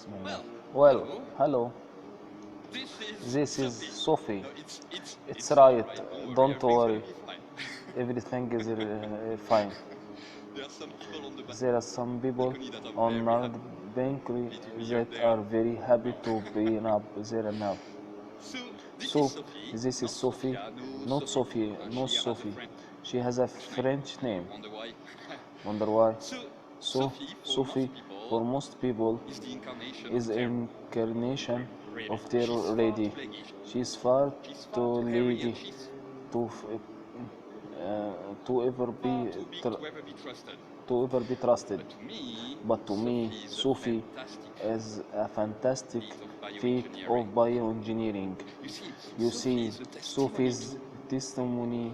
Bismillah. Well, Well, hello, hello. this This is is Sophie. Sophie. No, It's it's right, right. don't Don't worry, worry, everything's gonna be fine. everything is fine. There are some There people are some people on on North North Bankley Bankley that that are are very very happy happy to to be be up up there there now. now. So, So, this is this is Sophie, Sophie, not Sophie, not no Sophie. Sophie. She has a French name. You wonder why? Wonder why? So, So, Sophie, for most people, is the is incarnation the of terror. incarnation of terror Really. already. She's far too She's far too lady hairy and she's to to ever be far too big to ever be to trusted. ever be trusted. But to But to me, me, Sophie Sophie is a is a fantastic fantastic feat feat of of bioengineering. bioengineering. You You see, see, Sophie's Sophie's testimony testimony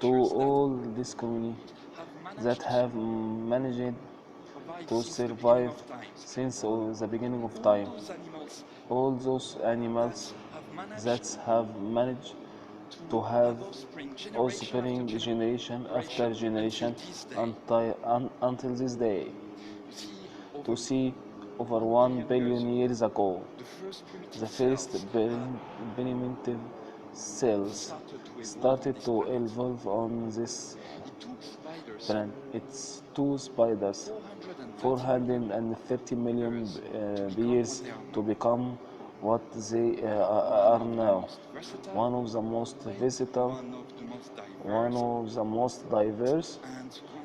to to all all those this creatures community that that have managed to survive since the beginning of time. All those animals that have managed to have offspring generation after generation until this day. To see over 1 billion years ago, the first primitive cells started to evolve on this planet. It's two spiders, 430 million years to become what they are now. One of the most versatile, one of the most diverse,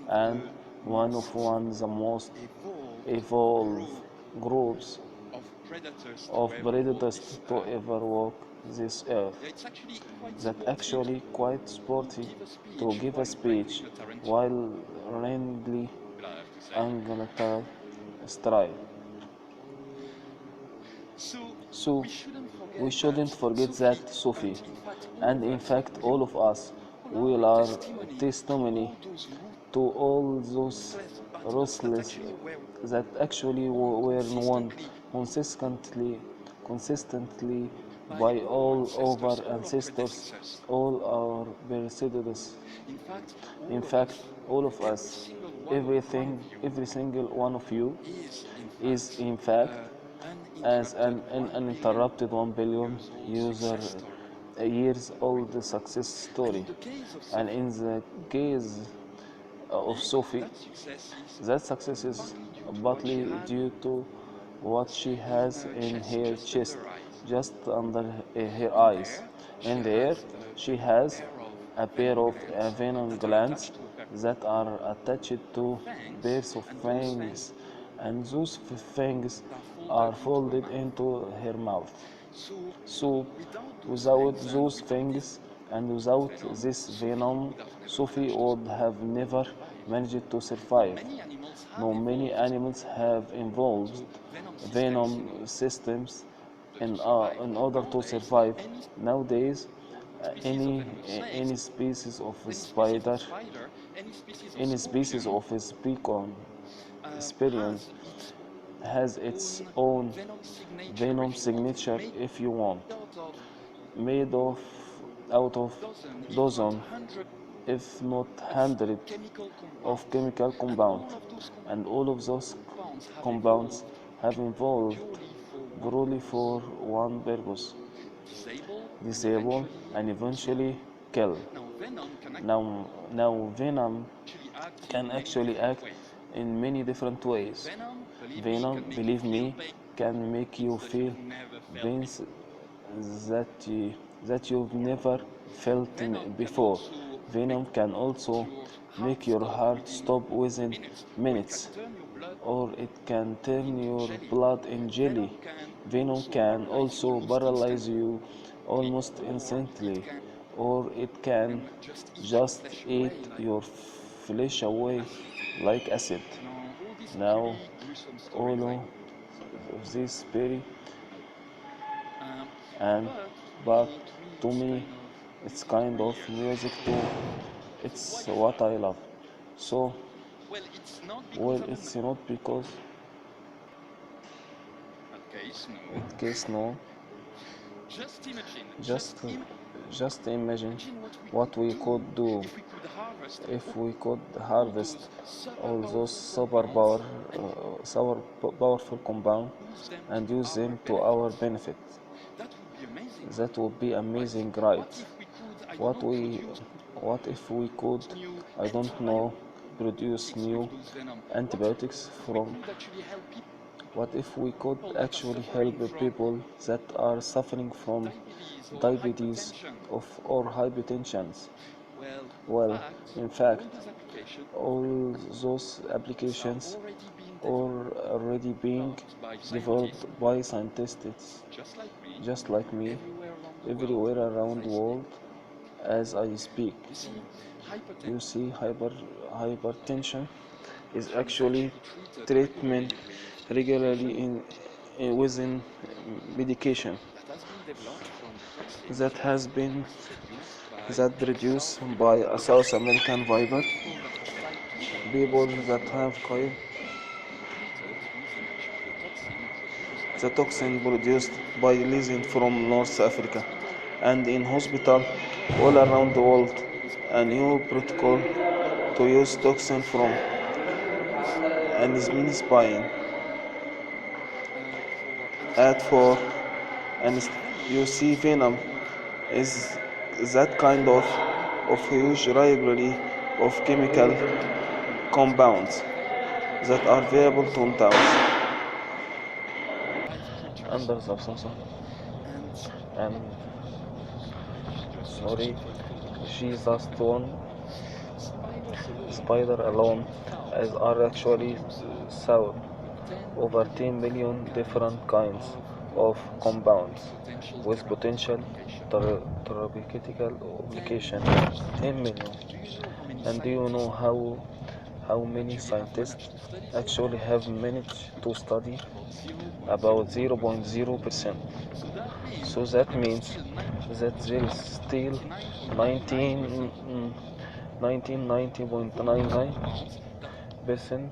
and one of the most evolved groups of predators to ever walk this earth. That actually quite sporty to give a speech while randomly angelical stride. So we shouldn't forget that Sophie, and in fact all of us, will are testimony to all those ruthless that actually were won consistently, consistently by all our ancestors, all our precedents. In fact, all of us, every single one of you, is in fact as an uninterrupted 1 billion user years old success story. And in the case of Sophie, that success is partly due to what she has in her chest, just under her eyes. In there, she has a pair of venom glands that are attached to pairs of fangs, and those fangs are folded into her mouth. So, without those fangs and without this venom, Sophie would have never managed to survive. Now, many animals have involved venom systems in order to survive. Nowadays, any species of spider, any species of scorpion, experience has its own venom signature if you want, made of out of dozen, if not hundred, of chemical compounds, and all of those compounds have evolved purely for one purpose: disable and eventually kill. Now venom can actually act in many different ways. Venom, believe me, can make you feel pains that you've never felt before. Venom can also make your heart stop within minutes, or it can turn your blood in jelly. Venom can also paralyze you almost instantly, or it can just eat your flesh away like acid. Now, all of this very and but to me it's kind of music too. It's what I love. So well, it's not because in case no, just just imagine what we could do if we could harvest all those powerful compounds and use them to our benefit. That would be amazing, right? What we, what if we could, I don't know, produce new antibiotics from? What if we could actually help people that are suffering from diabetes or hypertension? Well, in fact, all those applications are already being developed by scientists just like me everywhere around the world as I speak. You see, hypertension is actually treatment regularly within medication that has been that reduced by a South American viper. People that have the toxin produced by lesions from North Africa and in hospital all around the world. A new protocol to use toxin from anismine at for and you see venom is that kind of huge library of chemical compounds that are variable compounds under the substance and sorry she's just one spider alone as are actually sold over 10 million different kinds of compounds with potential therapeutic application. 10 million. And do you know how many scientists actually have managed to study? About 0.0%. So that means that there is still 1990.99%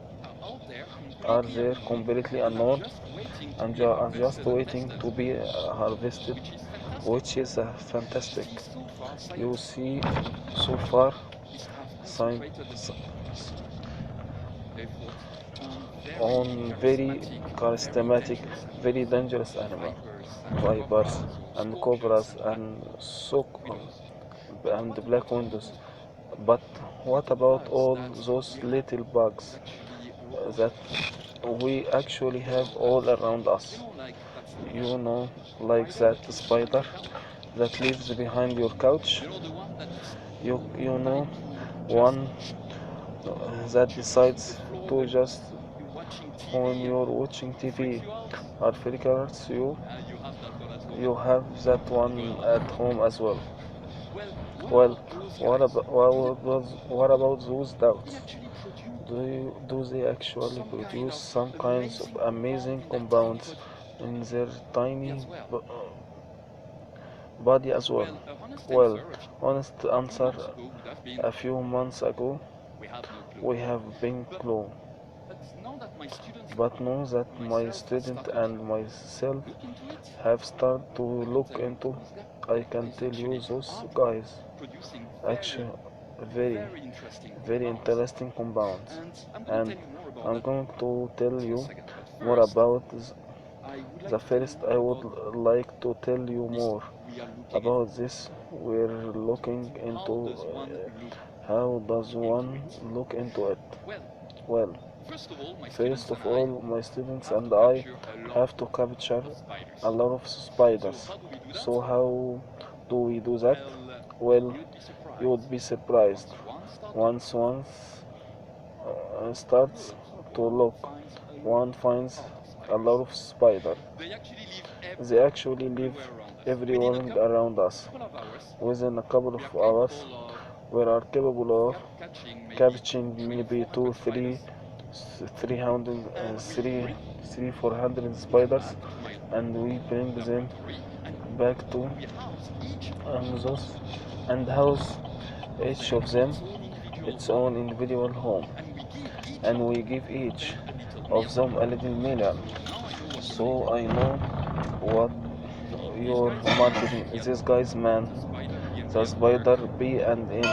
are there completely unknown and are just waiting to be harvested, which is fantastic. You see, so far, science on very charismatic, very dangerous animal, vipers and cobras and and black windows. But what about all those little bugs that we actually have all around us? You know, like that spider that lives behind your couch. You know, one that decides to just when you're watching TV or flickers you have that one at home as well. Well, what about those doubts? Do they actually produce some kinds of amazing compounds in their tiny body as well? Well, honest answer, a few months ago we have been clue. But know that my student and myself have started to look into. I can tell you those guys actually very very interesting compounds and I'm going to tell you more about the first. I would like to tell you more about this. We're looking into how does one look into it. Well, first of all, my students and I have to capture a lot of spiders. So how do we do that? Well, you would be surprised. Once one starts to look, one finds a lot of spiders. They actually live everywhere around us. Within a couple of hours, we are capable of catching maybe 300, 400 spiders, and we bring them back to those and house each of them its own individual home, and we give each of them a little million. So I know what your marketing is. This guy's man, the spider B and M